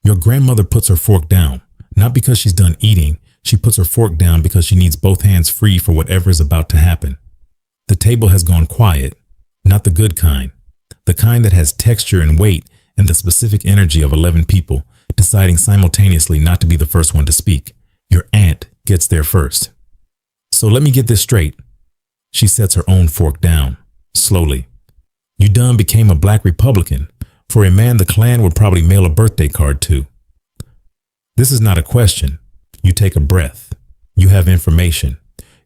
Your grandmother puts her fork down, not because she's done eating. She puts her fork down because she needs both hands free for whatever is about to happen. The table has gone quiet, not the good kind, the kind that has texture and weight and the specific energy of 11 people deciding simultaneously not to be the first one to speak. Your aunt gets there first. So let me get this straight. She sets her own fork down, slowly. You done became a black Republican. For a man the Klan would probably mail a birthday card to. This is not a question. You take a breath. You have information.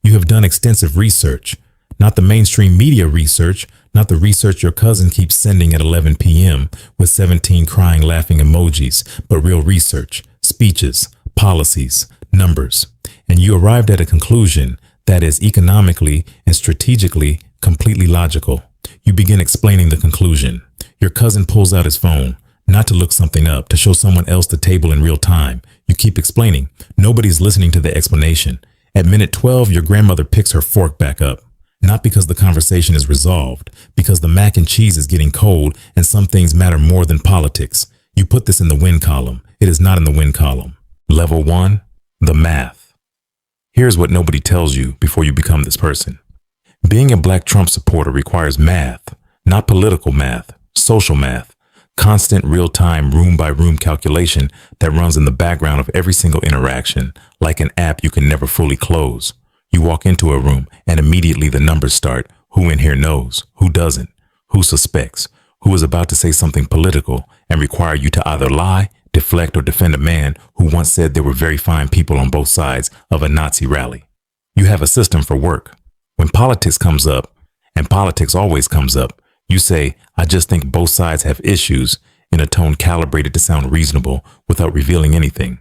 You have done extensive research. Not the mainstream media research, not the research your cousin keeps sending at 11 p.m. with 17 crying laughing emojis, but real research, speeches, policies, numbers. And you arrived at a conclusion that is economically and strategically completely logical. You begin explaining the conclusion. Your cousin pulls out his phone, not to look something up, to show someone else the table in real time. You keep explaining. Nobody's listening to the explanation. At minute 12, your grandmother picks her fork back up. Not because the conversation is resolved, because the mac and cheese is getting cold and some things matter more than politics. You put this in the win column. It is not in the win column. Level 1, the math. Here's what nobody tells you before you become this person. Being a Black Trump supporter requires math, not political math, social math, constant real-time room-by-room calculation that runs in the background of every single interaction, like an app you can never fully close. You walk into a room and immediately the numbers start. Who in here knows? Who doesn't? Who suspects? Who is about to say something political and require you to either lie, deflect, or defend a man who once said there were very fine people on both sides of a Nazi rally? You have a system for work. When politics comes up, and politics always comes up, you say, I just think both sides have issues, in a tone calibrated to sound reasonable without revealing anything.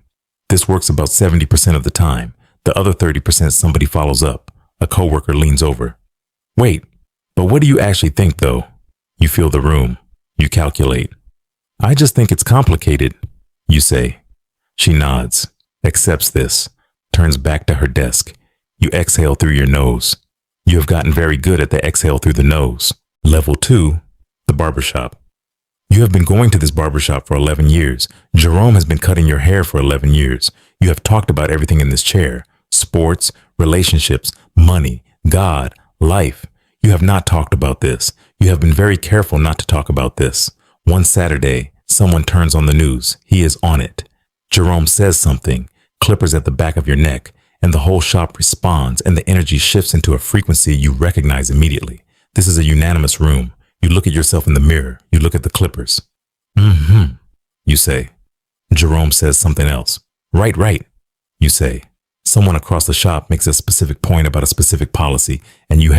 This works about 70% of the time. The other 30% somebody follows up. A coworker leans over. Wait, but what do you actually think though? You feel the room. You calculate. I just think it's complicated, you say. She nods, accepts this, turns back to her desk. You exhale through your nose. You have gotten very good at the exhale through the nose. Level 2, the barbershop. You have been going to this barbershop for 11 years. Jerome has been cutting your hair for 11 years. You have talked about everything in this chair. Sports, relationships, money, God, life. You have not talked about this. You have been very careful not to talk about this. One Saturday, someone turns on the news. He is on it. Jerome says something, clippers at the back of your neck, and the whole shop responds, and the energy shifts into a frequency you recognize immediately. This is a unanimous room. You look at yourself in the mirror. You look at the clippers. You say. Jerome says something else. Right, you say. Someone across the shop makes a specific point about a specific policy, and you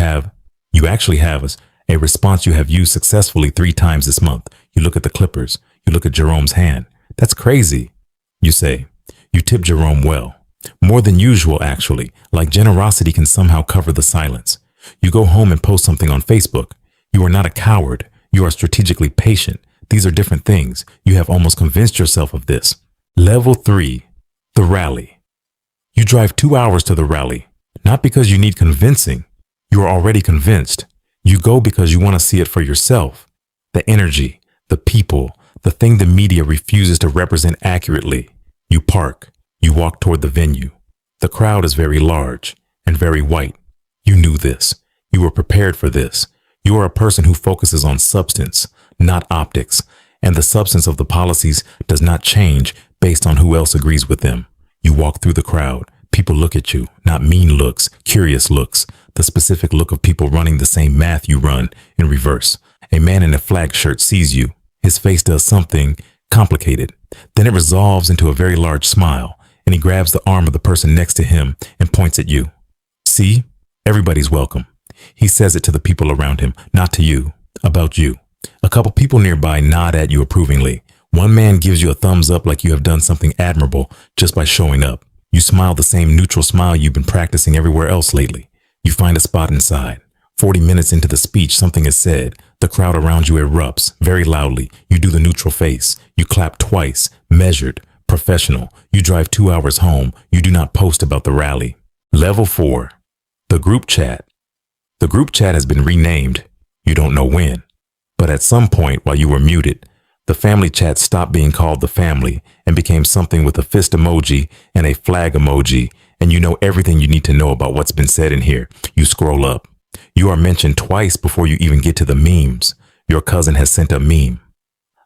actually have a response you have used successfully 3 times this month. You look at the clippers. You look at Jerome's hand. That's crazy, you say. You tip Jerome well. More than usual, actually, like generosity can somehow cover the silence. You go home and post something on Facebook. You are not a coward. You are strategically patient. These are different things. You have almost convinced yourself of this. Level 3, the rally. You drive 2 hours to the rally, not because you need convincing. You are already convinced. You go because you want to see it for yourself. The energy, the people, the thing the media refuses to represent accurately. You park. You walk toward the venue. The crowd is very large and very white. You knew this. You were prepared for this. You are a person who focuses on substance, not optics, and the substance of the policies does not change based on who else agrees with them. You walk through the crowd. People look at you, not mean looks, curious looks, the specific look of people running the same math you run in reverse. A man in a flag shirt sees you. His face does something complicated. Then it resolves into a very large smile, and he grabs the arm of the person next to him and points at you. See? Everybody's welcome. He says it to the people around him, not to you, about you. A couple people nearby nod at you approvingly. One man gives you a thumbs up like you have done something admirable just by showing up. You smile the same neutral smile you've been practicing everywhere else lately. You find a spot inside. 40 minutes into the speech, something is said. The crowd around you erupts very loudly. You do the neutral face. You clap twice, measured, professional. You drive 2 hours home. You do not post about the rally. Level 4, the group chat. The group chat has been renamed. You don't know when. But at some point while you were muted, The family chat stopped being called the family and became something with a fist emoji and a flag emoji, and you know everything you need to know about what's been said in here. You scroll up. You are mentioned twice before you even get to the memes. Your cousin has sent a meme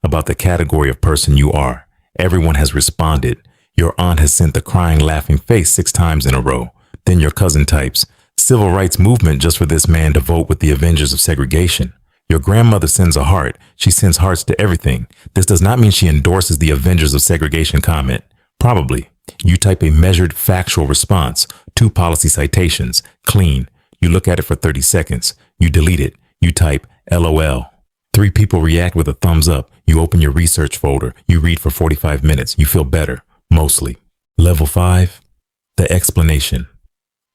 about the category of person you are. Everyone has responded. Your aunt has sent the crying, laughing face 6 times in a row. Then your cousin types, civil rights movement just for this man to vote with the Avengers of segregation. Your grandmother sends a heart. She sends hearts to everything. This does not mean she endorses the Avengers of segregation comment. Probably. You type a measured, factual response. 2 policy citations. Clean. You look at it for 30 seconds. You delete it. You type LOL. 3 people react with a thumbs up. You open your research folder. You read for 45 minutes. You feel better. Mostly. Level 5. The explanation.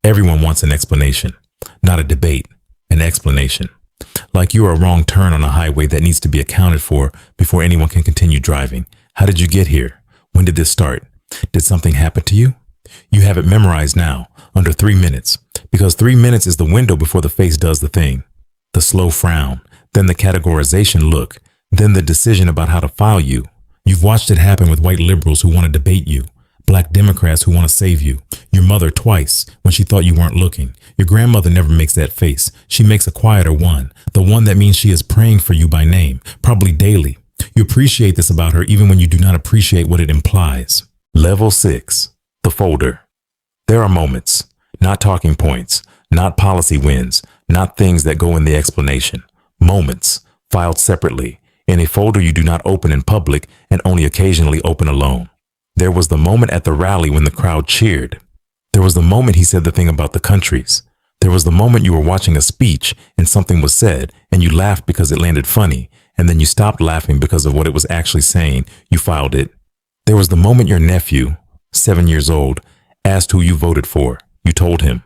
Everyone wants an explanation. Not a debate. An explanation. Like you are a wrong turn on a highway that needs to be accounted for before anyone can continue driving. How did you get here? When did this start? Did something happen to you? You have it memorized now, under 3 minutes, because 3 minutes is the window before the face does the thing. The slow frown, then the categorization look, then the decision about how to file you. You've watched it happen with white liberals who want to debate you, Black Democrats who want to save you, your mother twice when she thought you weren't looking. Your grandmother never makes that face. She makes a quieter one, the one that means she is praying for you by name, probably daily. You appreciate this about her even when you do not appreciate what it implies. Level 6. The folder. There are moments, not talking points, not policy wins, not things that go in the explanation. Moments, filed separately, in a folder you do not open in public and only occasionally open alone. There was the moment at the rally when the crowd cheered. There was the moment he said the thing about the countries. There was the moment you were watching a speech and something was said and you laughed because it landed funny, and then you stopped laughing because of what it was actually saying. You filed it. There was the moment your nephew, 7 years old, asked who you voted for. You told him.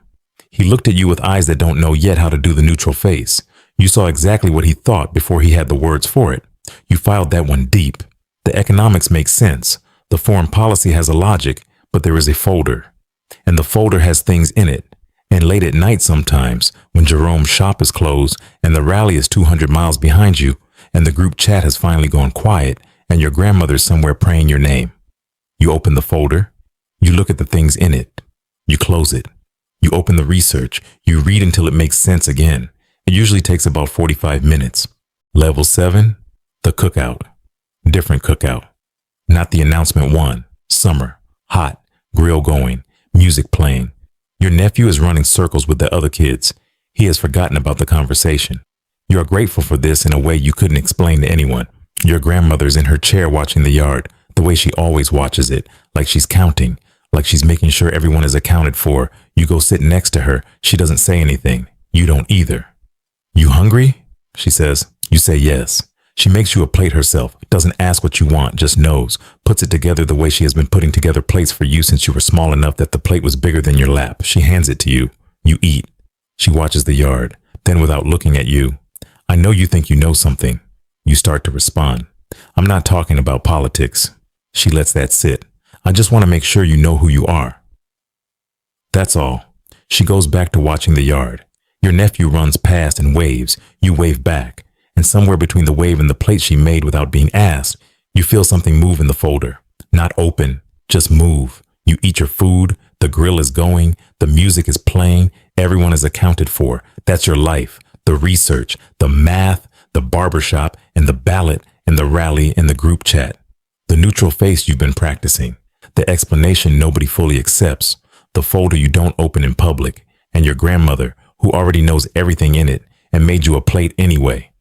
He looked at you with eyes that don't know yet how to do the neutral face. You saw exactly what he thought before he had the words for it. You filed that one deep. The economics make sense. The foreign policy has a logic, but there is a folder. And the folder has things in it. And late at night sometimes, when Jerome's shop is closed and the rally is 200 miles behind you, and the group chat has finally gone quiet, and your grandmother's somewhere praying your name. You open the folder. You look at the things in it. You close it. You open the research. You read until it makes sense again. It usually takes about 45 minutes. Level 7. The cookout. Different cookout. Not the announcement one. Summer. Hot. Grill going. Music playing. Your nephew is running circles with the other kids. He has forgotten about the conversation. You are grateful for this in a way you couldn't explain to anyone. Your grandmother's in her chair watching the yard, the way she always watches it, like she's counting, like she's making sure everyone is accounted for. You go sit next to her. She doesn't say anything. You don't either. You hungry? She says. You say yes. She makes you a plate herself, doesn't ask what you want, just knows, puts it together the way she has been putting together plates for you since you were small enough that the plate was bigger than your lap. She hands it to you. You eat. She watches the yard. Then without looking at you, I know you think you know something. You start to respond. I'm not talking about politics. She lets that sit. I just want to make sure you know who you are. That's all. She goes back to watching the yard. Your nephew runs past and waves. You wave back. And somewhere between the wave and the plate she made without being asked, you feel something move in the folder. Not open, just move. You eat your food. The grill is going. The music is playing. Everyone is accounted for. That's your life. The research, the math, the barbershop, and the ballot, and the rally, and the group chat. The neutral face you've been practicing. The explanation nobody fully accepts. The folder you don't open in public. And your grandmother, who already knows everything in it and made you a plate anyway.